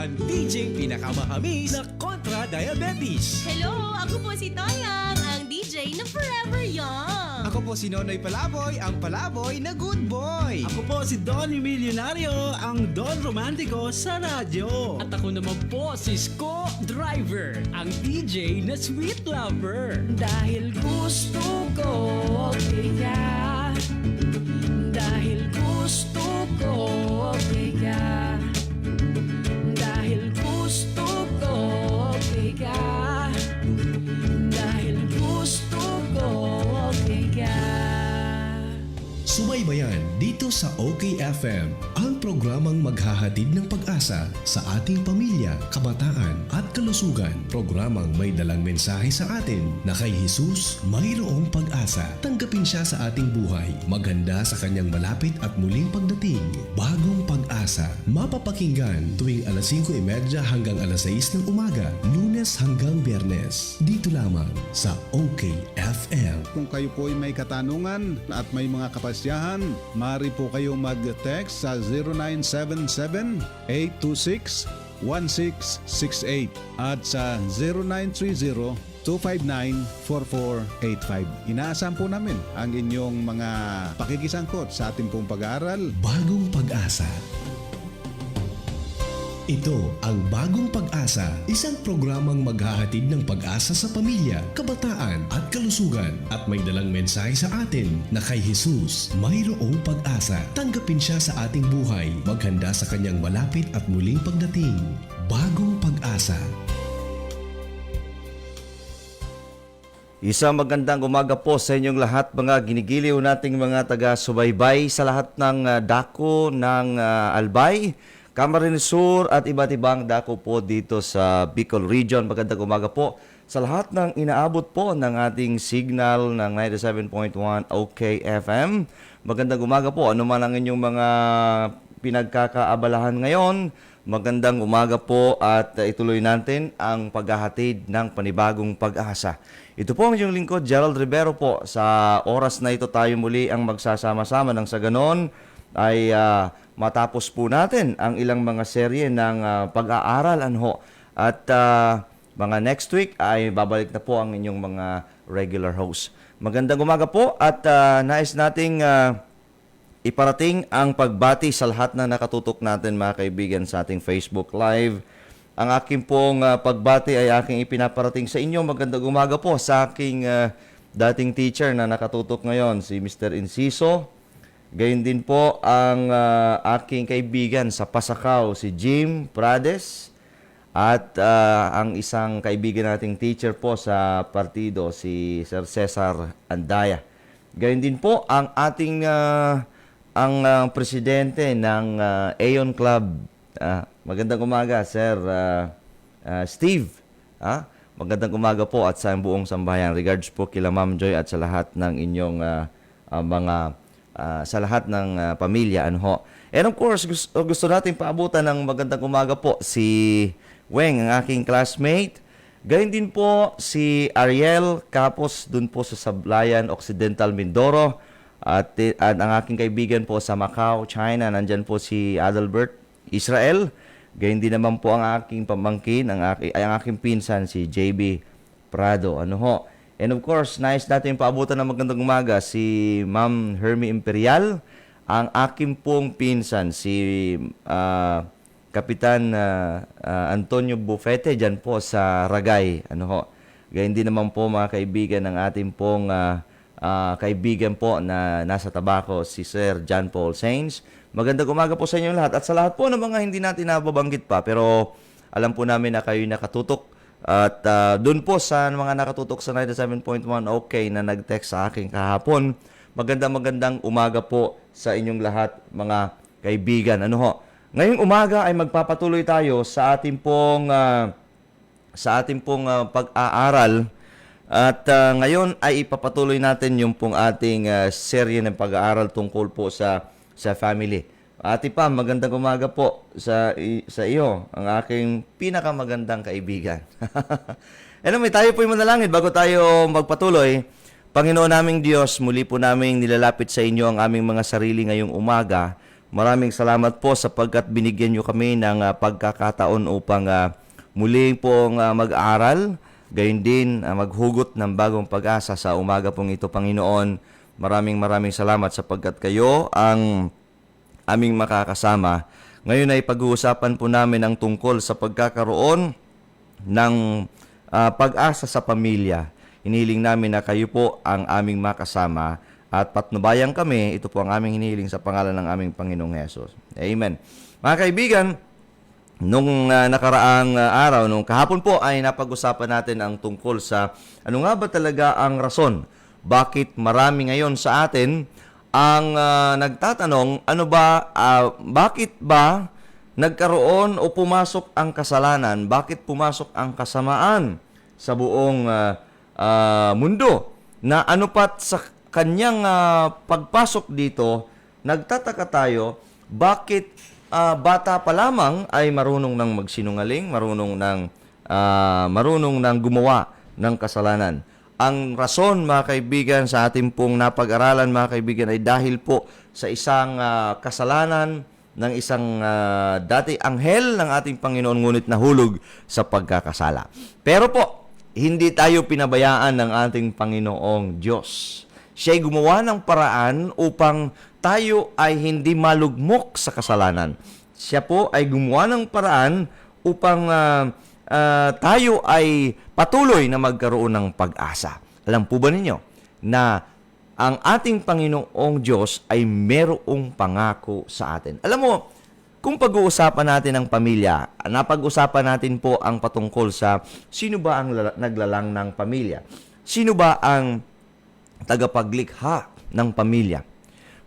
ang DJ pinakamahamis na kontra diabetes. Hello, ako po si Toyang, ang DJ na Forever Young. Ako po si Nonoy Palaboy, ang Palaboy na good boy. Ako po si Donnie Milyonaryo, ang Don Romantiko sa radyo. At ako naman po si Sko Driver, ang DJ na sweet lover. Dahil gusto ko ka, dahil gusto ko ka, dahil gusto ko ka, dahil gusto ko ka. Subaybayan dito sa OKFM, ang programang maghahatid ng pag-asa sa ating pamilya, kabataan at kalusugan. Programang may dalang mensahe sa atin na kay Jesus mayroong pag-asa. Tanggapin siya sa ating buhay, maghanda sa kanyang malapit at muling pagdating. Bagong pag-asa, mapapakinggan tuwing alas 5:30 hanggang alas 6 ng umaga, Lunes hanggang Biyernes. Dito lamang sa OKFM. Kung kayo po ay may katanungan at may mga kapasyahan, maaari po kayong mag-text sa 0977-826-1668 at sa 0930-259-4485. Inaasahan po namin ang inyong mga pakikisangkot sa ating pong pag-aaral. Bagong pag-asa. Ito ang Bagong Pag-asa, isang programang maghahatid ng pag-asa sa pamilya, kabataan at kalusugan at may dalang mensahe sa atin na kay Jesus mayroong pag-asa. Tanggapin siya sa ating buhay, maghanda sa kanyang malapit at muling pagdating. Bagong Pag-asa. Isang magandang umaga po sa inyong lahat, mga ginigiliw nating mga taga-subaybay sa lahat ng dako ng Albay, Camarines Sur at iba't ibang dako po dito sa Bicol Region. Magandang umaga po sa lahat ng inaabot po ng ating signal ng 97.1 OKFM. Magandang umaga po, ano man ang inyong mga pinagkakaabalahan ngayon. Magandang umaga po at ituloy natin ang paghahatid ng panibagong pag-asa. Ito po ang inyong lingkod, Gerald Rivero po. Sa oras na ito tayo muli ang magsasama-sama ng sa ganon ay matapos po natin ang ilang mga serye ng pag-aaral anho. At mga next week ay babalik na po ang inyong mga regular host. Magandang umaga po at nais nating iparating ang pagbati sa lahat na nakatutok natin mga kaibigan sa ating Facebook Live. Ang aking pong pagbati ay aking ipinaparating sa inyo. Magandang umaga po sa aking dating teacher na nakatutok ngayon, si Mr. Inciso. Gayun din po ang aking kaibigan sa Pasakaw, si Jim Prades. At ang isang kaibigan nating teacher po sa partido, si Sir Cesar Andaya. Gayun din po ang ating ang presidente ng Aeon Club. Magandang umaga, Sir Steve. Magandang umaga po at sa buong sambahayan. Regards po kila Ma'am Joy at sa lahat ng inyong sa lahat ng pamilya. And of course, gusto natin paabutan ng magandang umaga po si Weng, ang aking classmate. Gayun din po si Ariel Capos dun po sa Sablayan Occidental, Mindoro. At ang aking kaibigan po sa Macau, China, nandyan po si Adalbert Israel. Gayun din naman po ang aking pamangkin, ang aking pinsan si JB Prado. And of course, nais natin paabutan ng magandang umaga si Ma'am Hermie Imperial, ang aking pong pinsan si Kapitan Antonio Bufete dyan po sa Ragay. Gayun din naman po mga kaibigan ng ating pong kaibigan po na nasa Tabaco, si Sir John Paul Sainz. Magandang umaga po sa inyo lahat at sa lahat po ng mga hindi natin nababanggit pa pero alam po namin na kayo nakatutok. At doon po sa mga nakatutok sa 97.1 OK na nag-text sa akin kahapon, magandang umaga po sa inyong lahat mga kaibigan. Ngayong umaga ay magpapatuloy tayo sa ating pong pag-aaral. At ngayon ay ipapatuloy natin yung pong ating serye ng pag-aaral tungkol po sa family. Ate Pam, magandang umaga po sa iyo, ang aking pinakamagandang kaibigan. Anyway, tayo po yung manalangin bago tayo magpatuloy. Panginoon naming Diyos, muli po naming nilalapit sa inyo ang aming mga sarili ngayong umaga. maraming salamat po sapagkat binigyan nyo kami ng pagkakataon upang muli pong mag-aral, gayon din maghugot ng bagong pag-asa sa umaga pong ito, Panginoon. Maraming salamat sapagkat kayo ang aming makakasama. Ngayon ay pag-uusapan po namin ang tungkol sa pagkakaroon ng pag-asa sa pamilya. Hinihiling namin na kayo po ang aming makasama at patnubayan kami. Ito po ang aming hinihiling sa pangalan ng aming Panginoong Hesus. Amen. Mga kaibigan, nung nakaraang araw, nung kahapon po ay napag-usapan natin ang tungkol sa ano nga ba talaga ang rason bakit marami ngayon sa atin ang nagtatanong, bakit ba nagkaroon o pumasok ang kasalanan? Bakit pumasok ang kasamaan sa buong mundo? Na ano pat sa kanyang pagpasok dito, nagtataka tayo, bakit bata pa lamang ay marunong ng magsinungaling, marunong ng gumawa ng kasalanan. Ang rason, mga kaibigan, sa ating pong napag-aralan, mga kaibigan, ay dahil po sa isang kasalanan ng isang dati anghel ng ating Panginoon, ngunit nahulog sa pagkakasala. Pero po, hindi tayo pinabayaan ng ating Panginoong Diyos. Siya'y gumawa ng paraan upang tayo ay hindi malugmok sa kasalanan. Siya po ay gumawa ng paraan upang tayo ay patuloy na magkaroon ng pag-asa. Alam po ba ninyo na ang ating Panginoong Diyos ay merong pangako sa atin? Alam mo, kung pag-uusapan natin ang pamilya, napag-usapan natin po ang patungkol sa sino ba ang naglalang ng pamilya? Sino ba ang tagapaglikha ng pamilya?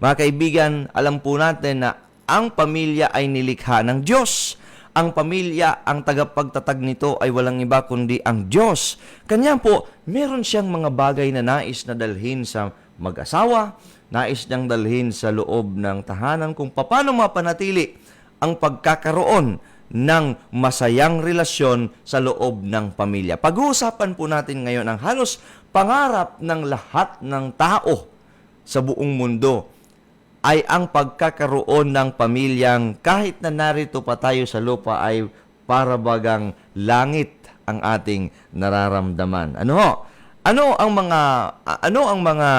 Mga kaibigan, alam po natin na ang pamilya ay nilikha ng Diyos. Ang pamilya, ang tagapagtatag nito ay walang iba kundi ang Diyos. Kanya po, meron siyang mga bagay na nais na dalhin sa mag-asawa, nais niyang dalhin sa loob ng tahanan kung paano mapanatili ang pagkakaroon ng masayang relasyon sa loob ng pamilya. Pag-uusapan po natin ngayon ang halos pangarap ng lahat ng tao sa buong mundo ay ang pagkakaroon ng pamilyang kahit na narito pa tayo sa lupa ay para bagang langit ang ating nararamdaman. Ano ang mga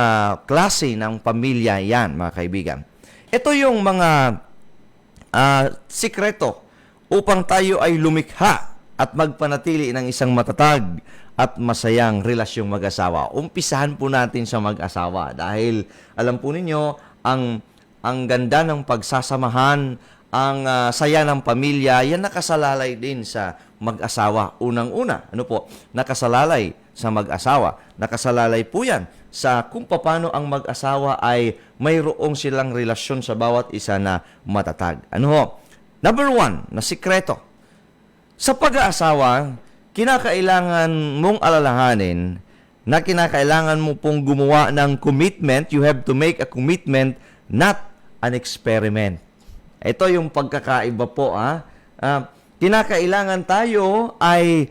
klase ng pamilya yan, mga kaibigan? Ito yung mga sikreto upang tayo ay lumikha at magpanatili ng isang matatag at masayang relasyong mag-asawa. Umpisahan po natin sa mag-asawa dahil alam po ninyo ang ganda ng pagsasamahan, ang saya ng pamilya, yan nakasalalay din sa mag-asawa. Unang-una, nakasalalay sa mag-asawa. Nakasalalay po yan sa kung paano ang mag-asawa ay mayroong silang relasyon sa bawat isa na matatag. Number 1, na sikreto. Sa pag-aasawa, kinakailangan mong alalahanin na kinakailangan mo pong gumawa ng commitment. You have to make a commitment, not an experiment. Ito yung pagkakaiba po. Kinakailangan tayo ay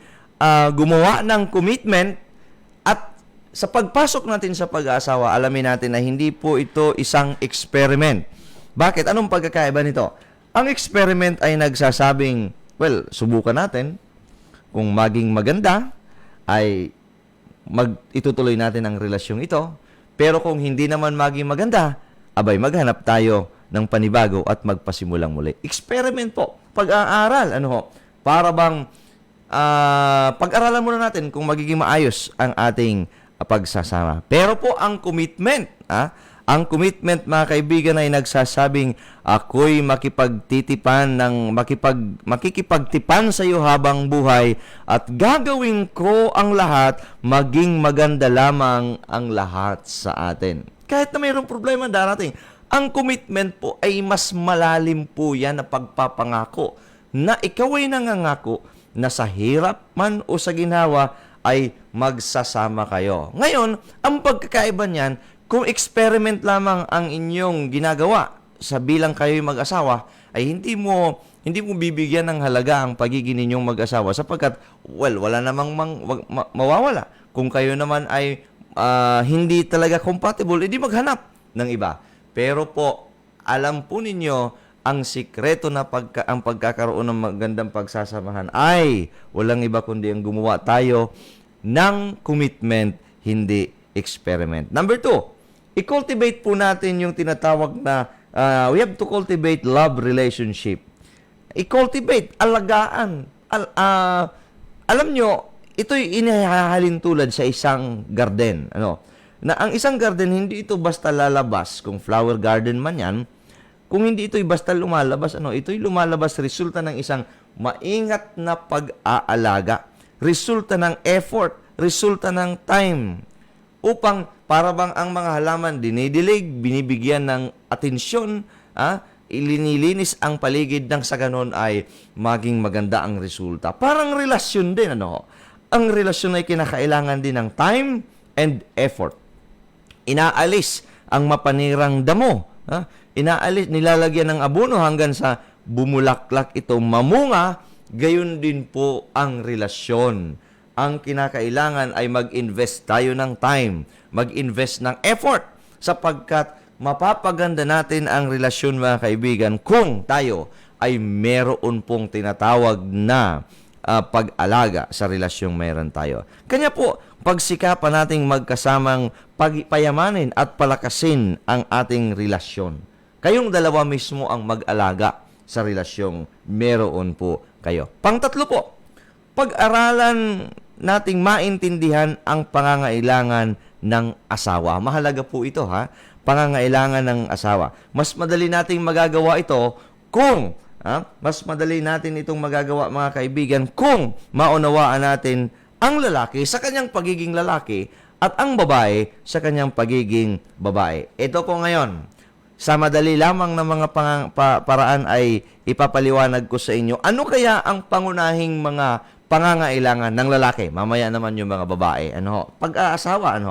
gumawa ng commitment at sa pagpasok natin sa pag-aasawa, alamin natin na hindi po ito isang experiment. Bakit? Anong pagkakaiba nito? Ang experiment ay nagsasabing, subukan natin. Kung maging maganda, ay itutuloy natin ang relasyong ito. Pero kung hindi naman maging maganda, maghanap tayo ng panibago at magpasimulang muli. Experiment po. Pag-aaral. Para bang pag-aralan muna natin kung magiging maayos ang ating pagsasama. Pero po ang commitment, ang commitment, mga kaibigan, ay nagsasabing ako'y makikipagtipan sa iyo habang buhay at gagawin ko ang lahat, maging maganda lamang ang lahat sa atin. Kahit na mayroong problema darating, ang commitment po ay mas malalim po yan na pagpapangako na ikaw ay nangangako na sa hirap man o sa ginawa ay magsasama kayo. Ngayon, ang pagkakaiba niyan, kung experiment lamang ang inyong ginagawa sa bilang kayo'y mag-asawa, ay hindi mo bibigyan ng halaga ang pagiging ninyong mag-asawa sapagkat, wala namang mawawala. Kung kayo naman ay hindi talaga compatible, edi maghanap ng iba. Pero po, alam po ninyo, ang sikreto na ang pagkakaroon ng magandang pagsasamahan ay walang iba kundi ang gumawa tayo ng commitment, hindi experiment. Number 2, i-cultivate po natin yung tinatawag na we have to cultivate love relationship. I-cultivate, alagaan. Alam nyo, ito'y inihahalin tulad sa isang garden. Na ang isang garden, hindi ito basta lalabas. Kung flower garden man yan, kung hindi ito'y basta lumalabas, ito'y lumalabas resulta ng isang maingat na pag-aalaga. Resulta ng effort, resulta ng time. Upang para bang ang mga halaman dinidilig, binibigyan ng atensyon, ilinilinis ang paligid ng sa ganon ay maging maganda ang resulta. Parang relasyon din, Ang relasyon ay kinakailangan din ng time and effort. Inaalis ang mapanirang damo. Inaalis, nilalagyan ng abono hanggang sa bumulaklak ito mamunga. Gayon din po ang relasyon. Ang kinakailangan ay mag-invest tayo ng time, mag-invest ng effort, sapagkat mapapaganda natin ang relasyon, mga kaibigan, kung tayo ay meron pong tinatawag na pag-alaga sa relasyong meron tayo. Kanya po, pagsikapan nating magkasamang payamanin at palakasin ang ating relasyon. Kayong dalawa mismo ang mag-alaga sa relasyong meron po kayo. Pangtatlo po, pag-aralan nating maintindihan ang pangangailangan ng asawa. Mahalaga po ito, pangangailangan ng asawa. Mas madali nating magagawa ito kung mas madali natin itong magagawa, mga kaibigan, kung maunawaan natin ang lalaki sa kanyang pagiging lalaki at ang babae sa kanyang pagiging babae. Ito po ngayon, sa madali lamang na mga paraan ay ipapaliwanag ko sa inyo. Ano kaya ang pangunahing mga pangangailangan ng lalaki? Mamaya naman yung mga babae. Pag-aasawa,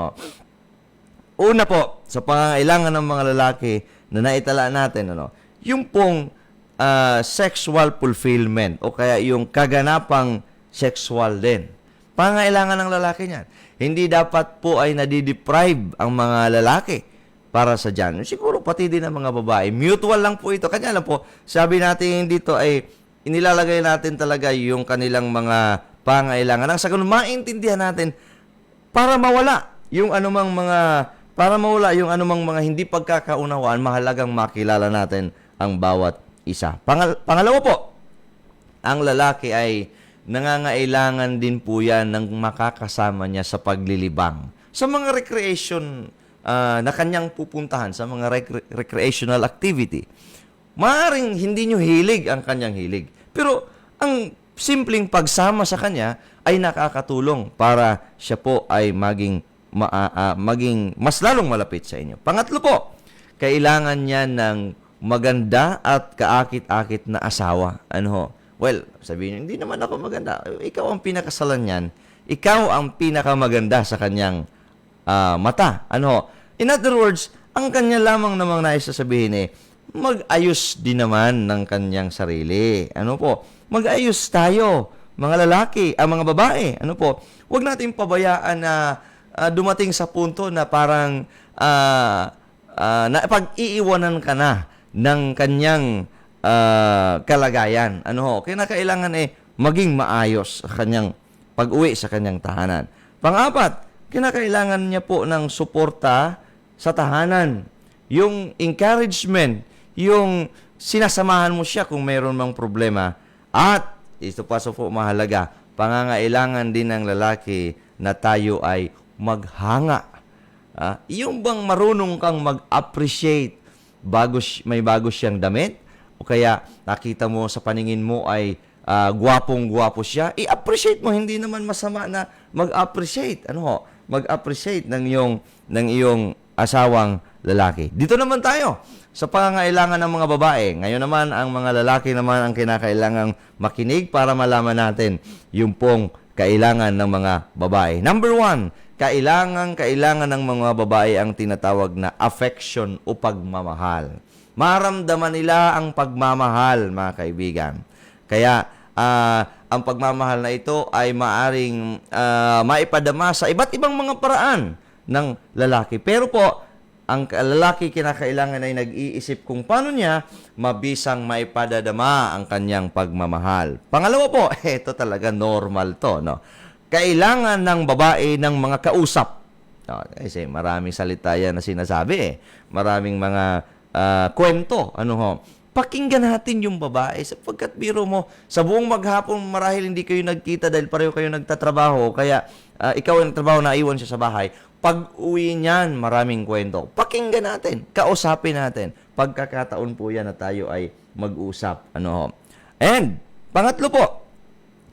Una po, sa pangangailangan ng mga lalaki na naitala natin, yung pong sexual fulfillment o kaya yung kaganapang sexual din. Pangangailangan ng lalaki niyan. Hindi dapat po ay nadideprive ang mga lalaki para sa dyan. Siguro pati din ang mga babae. Mutual lang po ito. Kanya lang po, sabi natin dito ay inilalagay natin talaga yung kanilang mga pangangailangan. Nang sa ganun, maintindihan natin para mawala yung anumang mga hindi pagkakaunawaan, mahalagang makilala natin ang bawat isa. Pangalawa po, ang lalaki ay nangangailangan din po yan ng makakasama niya sa paglilibang. Sa mga recreation na kanyang pupuntahan, sa mga recreational activity. Maaaring hindi nyo hilig ang kanyang hilig. Pero ang simpleng pagsama sa kanya ay nakakatulong para siya po ay maging mas lalong malapit sa inyo. Pangatlo po, kailangan niya ng maganda at kaakit-akit na asawa. Well, sabihin niyo, hindi naman ako maganda. Ikaw ang pinakasalan niyan. Ikaw ang pinakamaganda sa kanyang mata. In other words, ang kanya lamang namang nais sasabihin mag-ayos din naman ng kanyang sarili. Mag-ayos tayo, mga lalaki, mga babae. Huwag natin pabayaan na dumating sa punto na parang pag-iiwanan ka na ng kanyang kalagayan. Kinakailangan maging maayos sa kanyang pag-uwi sa kanyang tahanan. Pang-apat, kinakailangan niya po ng suporta sa tahanan. Yung encouragement, yung sinasamahan mo siya kung mayroon mang problema. At, ito pa po mahalaga, pangangailangan din ng lalaki na tayo ay maghanga. Yung bang marunong kang mag-appreciate may bago siyang damit, o kaya nakita mo sa paningin mo ay gwapong-gwapo siya, i-appreciate mo. Hindi naman masama na mag-appreciate. Mag-appreciate ng iyong asawang lalaki. Dito naman tayo sa pangangailangan ng mga babae. Ngayon naman, ang mga lalaki naman ang kinakailangang makinig para malaman natin yung pong kailangan ng mga babae. Number 1, kailangan ng mga babae ang tinatawag na affection o pagmamahal. Maramdaman nila ang pagmamahal, mga kaibigan. Kaya, ang pagmamahal na ito ay maaring maipadama sa iba't ibang mga paraan ng lalaki. Pero po, ang lalaki kinakailangan ay nag-iisip kung paano niya mabisang maipadadama ang kanyang pagmamahal. Pangalawa po, ito talaga normal to, no? Kailangan ng babae ng mga kausap. No, kasi maraming salita yan na sinasabi eh. Maraming mga kwento. Ano ho? Pakinggan natin yung babae sapagkat biro mo, sa buong maghapon marahil hindi kayo nagkita dahil pareho kayo nagtatrabaho. Kaya ikaw ang nagtrabaho, naiwan siya sa bahay. Pag uwi niyan, maraming kwento. Pakinggan natin. Kausapin natin. Pagkakataon po yan na tayo ay mag-usap. Ano ho? And, pangatlo po,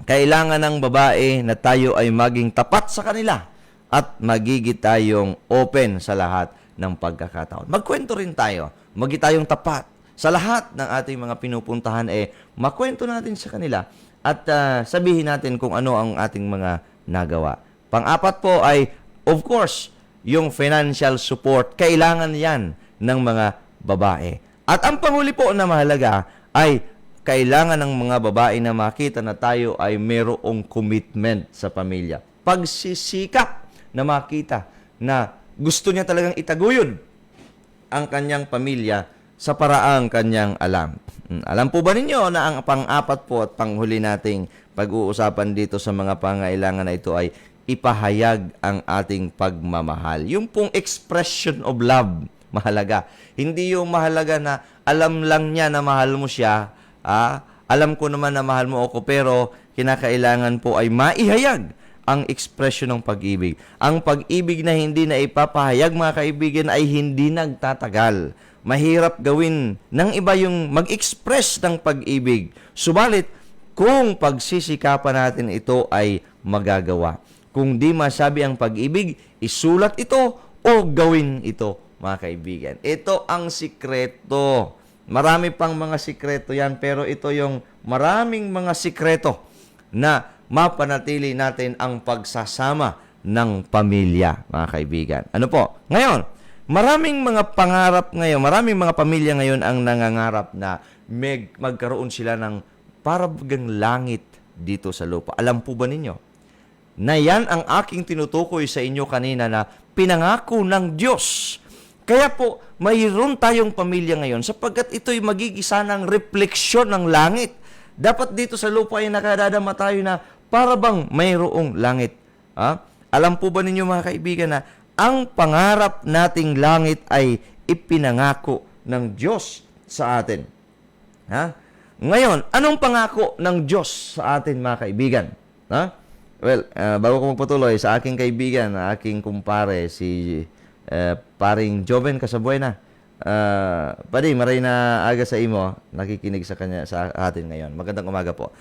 kailangan ng babae na tayo ay maging tapat sa kanila at magiging tayong open sa lahat ng pagkakataon. Magkwento rin tayo. Maging tayong tapat sa lahat ng ating mga pinupuntahan. Makwento natin sa kanila at sabihin natin kung ano ang ating mga nagawa. Pang-apat po ay, of course, yung financial support. Kailangan yan ng mga babae. At ang panghuli po na mahalaga ay kailangan ng mga babae na makita na tayo ay mayroong commitment sa pamilya. Pagsisikap na makita na gusto niya talagang itaguyod ang kanyang pamilya sa paraang kanyang alam. Alam po ba ninyo na ang pang-apat po at panghuli nating pag-uusapan dito sa mga pangailangan na ito ay ipahayag ang ating pagmamahal. Yung pong expression of love, mahalaga. Hindi yung mahalaga na alam lang niya na mahal mo siya. Alam ko naman na mahal mo ako, pero kinakailangan po ay maihayag ang ekspresyon ng pag-ibig. Ang pag-ibig na hindi na ipapahayag, mga kaibigan, ay hindi nagtatagal. Mahirap gawin ng iba yung mag-express ng pag-ibig. Subalit, kung pagsisikapan natin ito ay magagawa. Kung di masabi ang pag-ibig, isulat ito o gawin ito, mga kaibigan. Ito ang sikreto. Marami pang mga sikreto yan, pero ito yung maraming mga sikreto na mapanatili natin ang pagsasama ng pamilya, mga kaibigan. Ano po? Ngayon, maraming mga pangarap ngayon, maraming mga pamilya ngayon ang nangangarap na magkaroon sila ng parabagang langit dito sa lupa. Alam po ba ninyo na yan ang aking tinutukoy sa inyo kanina na pinangako ng Diyos? Kaya po, mayroon tayong pamilya ngayon sapagkat ito'y magigisa ng refleksyon ng langit. Dapat dito sa lupa ay nakadadama tayo na parabang mayroong langit. Alam po ba ninyo, mga kaibigan, na ang pangarap nating langit ay ipinangako ng Diyos sa atin? Ngayon, anong pangako ng Diyos sa atin, mga kaibigan? Well, bago ko magpatuloy, sa aking kaibigan, aking kumpare, si paring Joven Casabuena. Padi, maray na aga sa imo, nakikinig sa kanya, sa atin ngayon. Magandang umaga po.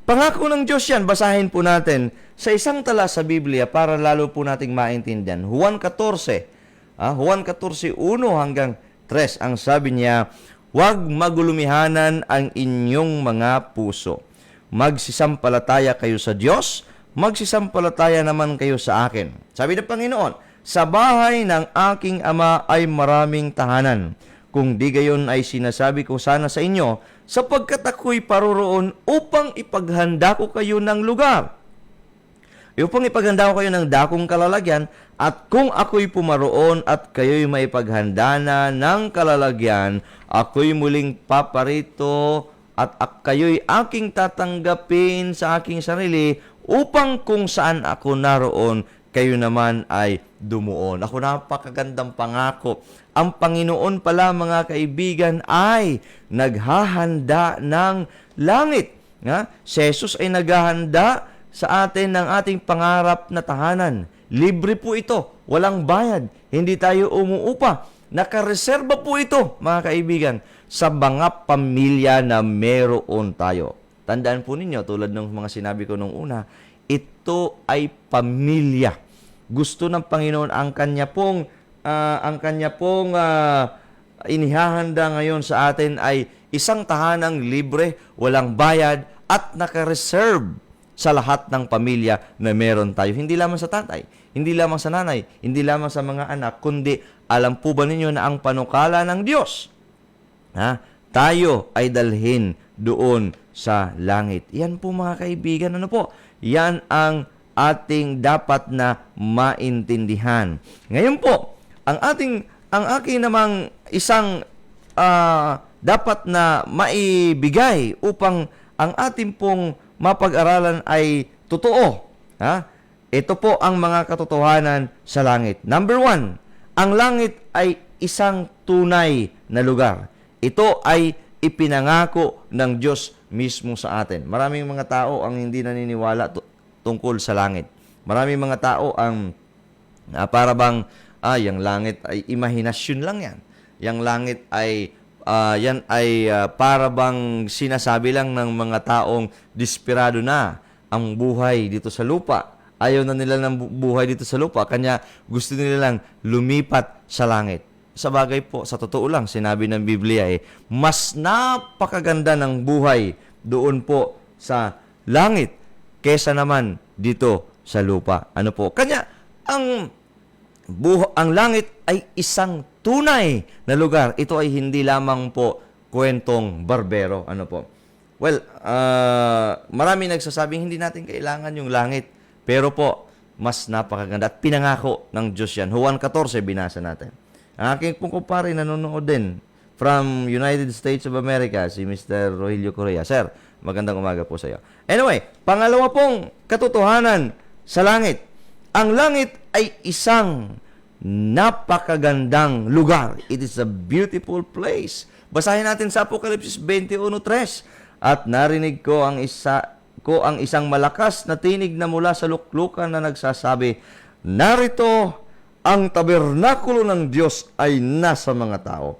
Pangako ng Diyos yan, basahin po natin sa isang tala sa Biblia para lalo po nating maintindihan. Juan 14, Juan 14, 1 hanggang 3, ang sabi niya, huwag magulumihanan ang inyong mga puso. Magsisampalataya kayo sa Diyos, magsisampalataya naman kayo sa akin. Sabi ng Panginoon, sa bahay ng aking Ama ay maraming tahanan. Kung di gayon ay sinasabi ko sana sa inyo, sapagkat ako'y paroroon upang ipaghanda ko kayo ng lugar. Upang ipaghanda ko kayo ng dakong kalalagyan, at kung ako'y pumaroon at kayo'y maipaghanda na ng kalalagyan, ako'y muling paparito at kayo'y aking tatanggapin sa aking sarili, upang kung saan ako naroon, kayo naman ay dumuon. Ako, napakagandang pangako. Ang Panginoon pala, mga kaibigan, ay naghahanda ng langit. Si Jesus ay naghahanda sa atin ng ating pangarap na tahanan. Libre po ito. Walang bayad. Hindi tayo umuupa. Nakareserba po ito, mga kaibigan, sa mga pamilya na meron tayo. Tandaan po ninyo, tulad ng mga sinabi ko nung una, ito ay pamilya. Gusto ng Panginoon ang kanya pong inihahanda ngayon sa atin ay isang tahanang libre, walang bayad, at naka-reserve sa lahat ng pamilya na meron tayo. Hindi lamang sa tatay, hindi lamang sa nanay, hindi lamang sa mga anak, kundi alam po ba ninyo na ang panukala ng Diyos, tayo ay dalhin doon sa langit. Yan po, mga kaibigan, ano po? Yan ang ating dapat na maintindihan. Ngayon po, ang aking namang isang dapat na maibigay upang ang ating pong mapag-aralan ay totoo. Ha? Ito po ang mga katotohanan sa langit. Number 1, ang langit ay isang tunay na lugar. Ito ay ipinangako ng Diyos mismo sa atin. Maraming mga tao ang hindi naniniwala tungkol sa langit. Maraming mga tao ang para bang yung langit ay imahinasyon lang yan. Yung langit ay yan ay para bang sinasabi lang ng mga taong desperado na ang buhay dito sa lupa. Ayaw na nila ng buhay dito sa lupa, kanya gusto nila lang lumipat sa langit. Sa bagay po, sa totoo lang, sinabi ng Biblia mas napakaganda ng buhay doon po sa langit kesa naman dito sa lupa. Ano po? Kanya, ang langit ay isang tunay na lugar. Ito ay hindi lamang po kwentong barbero. Ano po? Well, marami nagsasabing hindi natin kailangan yung langit. Pero po, mas napakaganda at pinangako ng Diyos yan. Juan 14, binasa natin. Ang aking pong kumpare nanonood din from United States of America, si Mr. Rogelio Correa. Sir, magandang umaga po sa iyo. Anyway, pangalawa pong katotohanan sa langit. Ang langit ay isang napakagandang lugar. It is a beautiful place. Basahin natin sa Apokalipsis 21:3. At narinig ko ang isang malakas na tinig na mula sa luklukan na nagsasabi, narito ang tabernakulo ng Diyos ay nasa mga tao.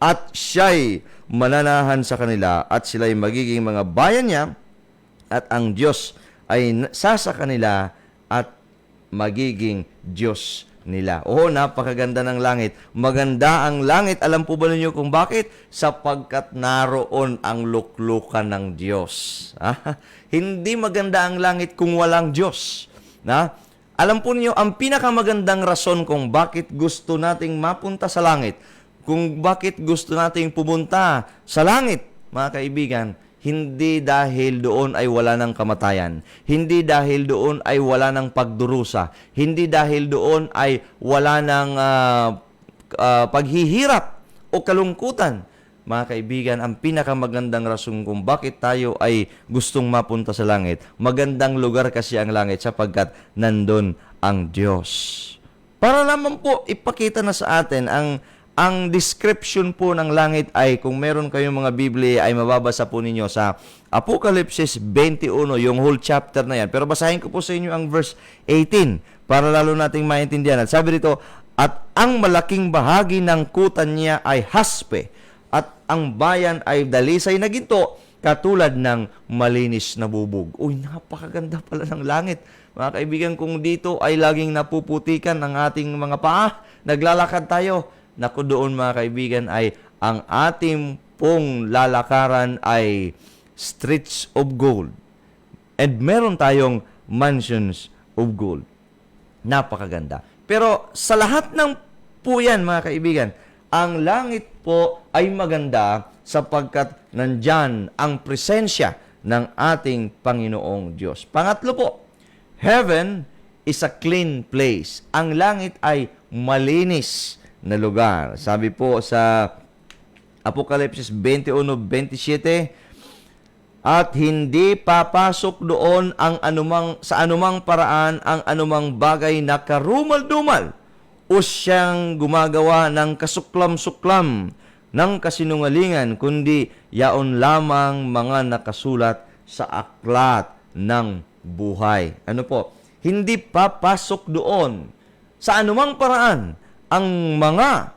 At siya'y mananahan sa kanila at sila'y magiging mga bayan niya at ang Diyos ay sa kanila at magiging Diyos nila. Oh, napakaganda ng langit. Maganda ang langit. Alam po ba ninyo kung bakit? Sapagkat naroon ang luklukan ng Diyos. Hindi maganda ang langit kung walang Diyos. Alam po niyo, ang pinakamagandang rason kung bakit gusto nating mapunta sa langit, kung bakit gusto nating pumunta sa langit, mga kaibigan, hindi dahil doon ay wala ng kamatayan. Hindi dahil doon ay wala ng pagdurusa. Hindi dahil doon ay wala ng paghihirap o kalungkutan. Mga kaibigan, ang pinakamagandang rason kung bakit tayo ay gustong mapunta sa langit, magandang lugar kasi ang langit sapagkat nandun ang Diyos. Para naman po ipakita na sa atin ang description po ng langit ay, kung meron kayong mga Biblia, ay mababasa po ninyo sa Apokalipsis 21, yung whole chapter na yan. Pero basahin ko po sa inyo ang verse 18 para lalo nating maintindihan. At sabi dito, at ang malaking bahagi ng kutan niya ay haspe, at ang bayan ay dalisay na ginto, katulad ng malinis na bubog. Uy, napakaganda pala ng langit. Mga kaibigan, kung dito ay laging napuputikan ang ating mga paa, naglalakad tayo, naku doon mga kaibigan ay ang ating pong lalakaran ay streets of gold. And meron tayong mansions of gold. Napakaganda. Pero sa lahat ng po yan mga kaibigan, ang langit po ay maganda sapagkat nandyan ang presensya ng ating Panginoong Diyos. Pangatlo po, heaven is a clean place. Ang langit ay malinis na lugar. Sabi po sa Apokalipsis 21:27, at hindi papasok doon sa anumang paraan ang anumang bagay na karumal-dumal o siyang gumagawa ng kasuklam-suklam ng kasinungalingan, kundi yaon lamang mga nakasulat sa aklat ng buhay. Ano po? Hindi papasok doon sa anumang paraan ang mga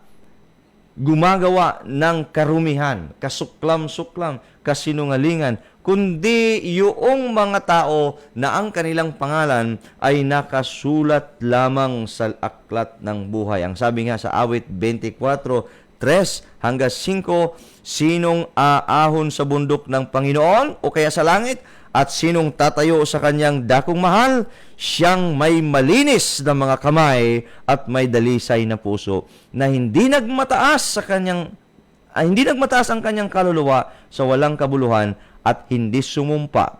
gumagawa ng karumihan, kasuklam-suklam, kasinungalingan, kundi yung mga tao na ang kanilang pangalan ay nakasulat lamang sa aklat ng buhay. Ang sabi nga sa awit 24:3-5, sinong aahon sa bundok ng Panginoon o kaya sa langit, at sinong tatayo sa kanyang dakong mahal? Siyang may malinis na mga kamay at may dalisay na puso, na hindi nagmataas ang kanyang kaluluwa sa walang kabuluhan at hindi sumumpa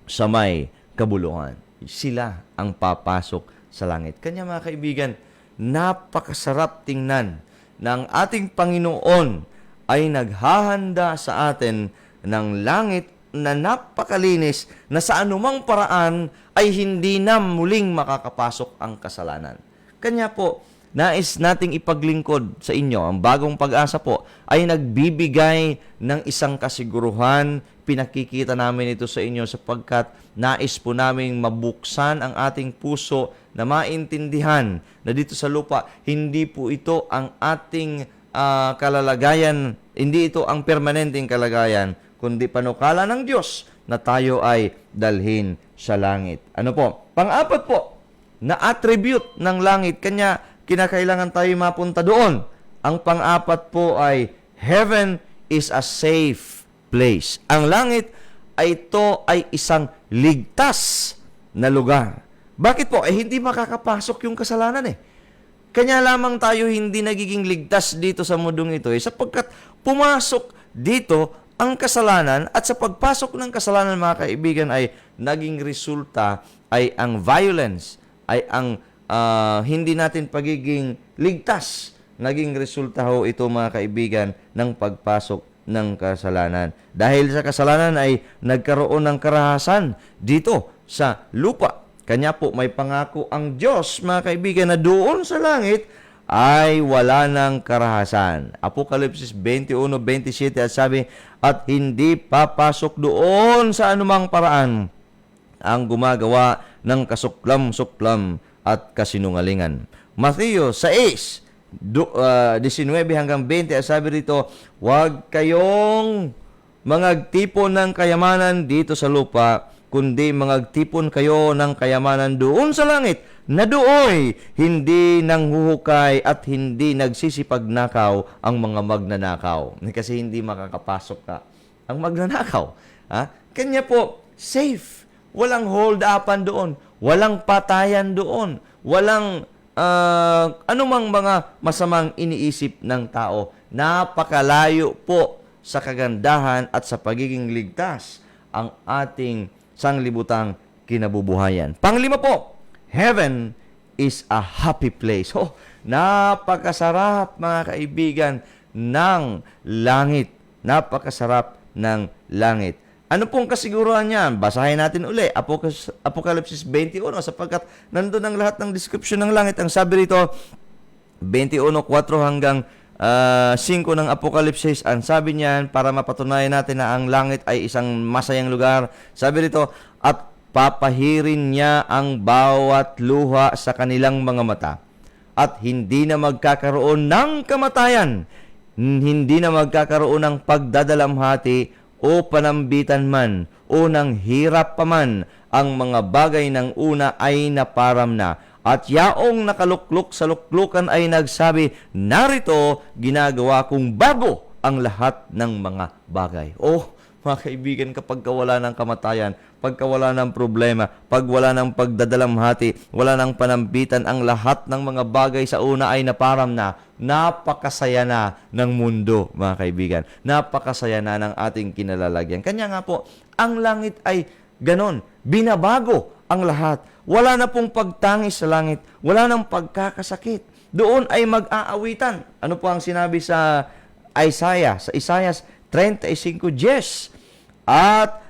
sa may kabuluhan. Sila ang papasok sa langit. Kanya mga kaibigan, napakasarap tingnan na ang ating Panginoon ay naghahanda sa atin ng langit na napakalinis na sa anumang paraan ay hindi na muling makakapasok ang kasalanan. Kanya po, nais nating ipaglingkod sa inyo, ang bagong pag-asa po ay nagbibigay ng isang kasiguruhan. Pinakikita namin ito sa inyo sapagkat nais po namin mabuksan ang ating puso na maintindihan na dito sa lupa, hindi po ito ang ating kalalagayan, hindi ito ang permanenteng kalagayan, kundi panukala ng Diyos na tayo ay dalhin sa langit. Ano po? Pang-apat po, na attribute ng langit, kanya kinakailangan tayo mapunta doon. Ang pang-apat po ay heaven is a safe place. Ang langit ay ito ay isang ligtas na lugar. Bakit po? Hindi makakapasok yung kasalanan Kanya lamang tayo hindi nagiging ligtas dito sa mundong ito sapagkat pumasok dito ang kasalanan at sa pagpasok ng kasalanan mga kaibigan ay naging resulta ay ang violence, ay ang hindi natin pagiging ligtas. Naging resulta ho ito mga kaibigan ng pagpasok ng kasalanan. Dahil sa kasalanan ay nagkaroon ng karahasan dito sa lupa. Kanya po may pangako ang Diyos mga kaibigan na doon sa langit ay wala ng karahasan. Apokalipsis 21:27 at sabi, at hindi papasok doon sa anumang paraan ang gumagawa ng kasuklam-suklam at kasinungalingan. Mateo 6:19 hanggang 20 at sabi rito, huwag kayong mangagtipon ng kayamanan dito sa lupa, kundi mangagtipon kayo ng kayamanan doon sa langit, na dooy hindi nanghuhukay at hindi nagsisipagnakaw ang mga magnanakaw. Kasi hindi makakapasok ka ang magnanakaw. Kanya po, safe. Walang hold-upan doon. Walang patayan doon. Walang anumang mga masamang iniisip ng tao. Napakalayo po sa kagandahan at sa pagiging ligtas ang ating sanglibutang kinabubuhayan. Panglima po, heaven is a happy place. Napakasarap mga kaibigan ng langit. Napakasarap ng langit. Ano pong kasiguruhan niyan? Basahin natin uli. Apokalipsis 21 sapagkat nandun ang lahat ng description ng langit. Ang sabi rito, 21:4 hanggang 5 ng Apokalipsis, ang sabi niyan, para mapatunayan natin na ang langit ay isang masayang lugar. Sabi rito, at papahirin niya ang bawat luha sa kanilang mga mata. At hindi na magkakaroon ng kamatayan, hindi na magkakaroon ng pagdadalamhati o panambitan man, o ng hirap pa man. Ang mga bagay ng una ay naparam na. At yaong nakaluklok sa luklukan ay nagsabi, narito, ginagawa kong bago ang lahat ng mga bagay. Mga kaibigan, kapag wala ng kamatayan, pagka wala ng problema, pag wala ng pagdadalamhati, wala ng panambitan, ang lahat ng mga bagay sa una ay naparam na. Napakasaya na ng mundo, mga kaibigan. Napakasaya na ng ating kinalalagyan. Kanya nga po, ang langit ay ganon. Binabago ang lahat. Wala na pong pagtangis sa langit. Wala nang pagkakasakit. Doon ay mag-aawitan. Ano po ang sinabi sa Isaiah? Sa Isaiah 35:10. At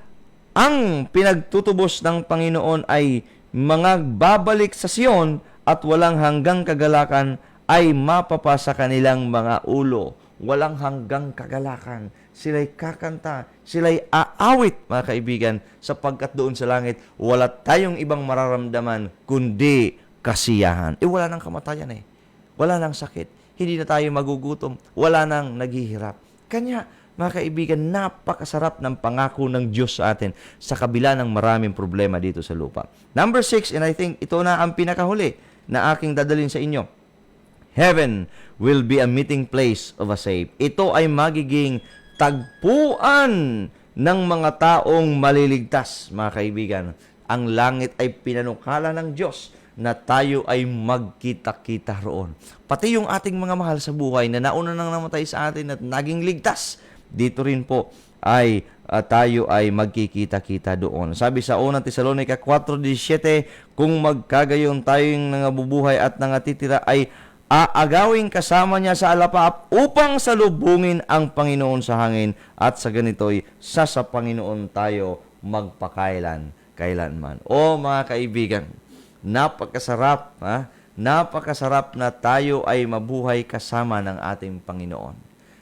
ang pinagtutubos ng Panginoon ay mga babalik sa Sion at walang hanggang kagalakan ay mapapasa kanilang mga ulo. Walang hanggang kagalakan. Sila'y kakanta, sila'y aawit, mga kaibigan, sapagkat doon sa langit, wala tayong ibang mararamdaman kundi kasiyahan. Wala nang kamatayan Wala nang sakit. Hindi na tayo magugutom. Wala nang naghihirap. Kanya, mga kaibigan, napakasarap ng pangako ng Diyos sa atin sa kabila ng maraming problema dito sa lupa. Number 6, and I think ito na ang pinakahuli na aking dadalhin sa inyo. Heaven will be a meeting place of a saint. Ito ay magiging tagpuan ng mga taong maliligtas, mga kaibigan. Ang langit ay pinanukala ng Diyos na tayo ay magkita-kita roon. Pati yung ating mga mahal sa buhay na nauna nang namatay sa atin at naging ligtas, dito rin po ay tayo ay magkikita-kita doon. Sabi sa unang Tesalonica 4:17, kung magkagayon tayong nangabubuhay at nangatitira ay aagawin kasama niya sa alapaap upang salubungin ang Panginoon sa hangin, at sa ganito'y sa Panginoon tayo kailanman. O mga kaibigan, napakasarap, napakasarap na tayo ay mabuhay kasama ng ating Panginoon.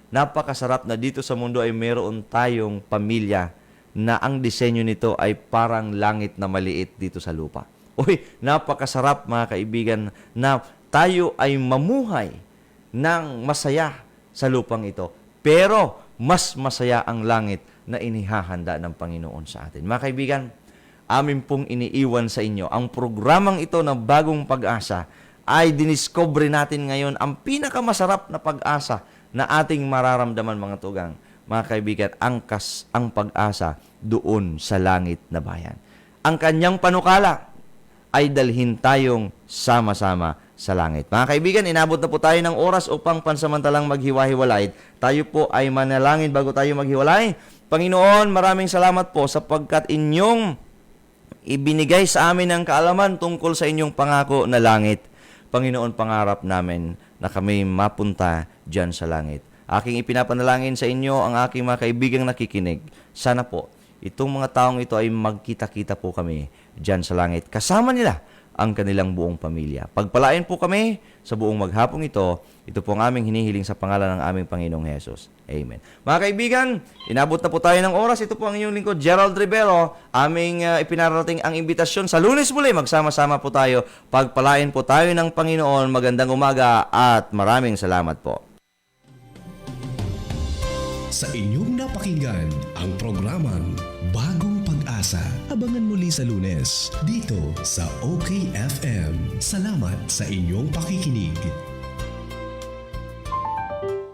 Napakasarap na dito sa mundo ay meron tayong pamilya na ang disenyo nito ay parang langit na maliit dito sa lupa. Uy, napakasarap mga kaibigan na tayo ay mamuhay ng masaya sa lupang ito. Pero mas masaya ang langit na inihahanda ng Panginoon sa atin. Mga kaibigan, amin pong iniiwan sa inyo ang programang ito ng Bagong Pag-asa ay diniscover natin ngayon ang pinakamasarap na pag-asa na ating mararamdaman, mga tugang. Mga kaibigan, ang pag-asa doon sa langit na bayan. Ang kanyang panukala ay dalhin tayong sama-sama sa langit. Mga kaibigan, inabot na po tayo ng oras upang pansamantalang maghiwa-hiwalay. Tayo po ay manalangin bago tayo maghiwalay. Panginoon, maraming salamat po sapagkat inyong ibinigay sa amin ang kaalaman tungkol sa inyong pangako na langit. Panginoon, pangarap namin na kami mapunta dyan sa langit. Aking ipinapanalangin sa inyo ang aking mga kaibigang nakikinig. Sana po, itong mga taong ito ay magkita-kita po kami dyan sa langit. Kasama nila ang kanilang buong pamilya. Pagpalain po kami sa buong maghapong ito. Ito po ang aming hinihiling sa pangalan ng aming Panginoong Hesus. Amen. Mga kaibigan, inabot na po tayo ng oras. Ito po ang inyong lingkod, Gerald Rivero. Aming ipinarating ang imbitasyon sa Lunes muli. Magsama-sama po tayo. Pagpalain po tayo ng Panginoon. Magandang umaga at maraming salamat po. Sa inyong napakinggan ang programang Bagong Pag-asa. Abangan muli sa Lunes dito sa OKFM. Salamat sa inyong pakikinig.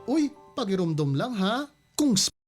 Uy, pagirumdum lang ha. Kung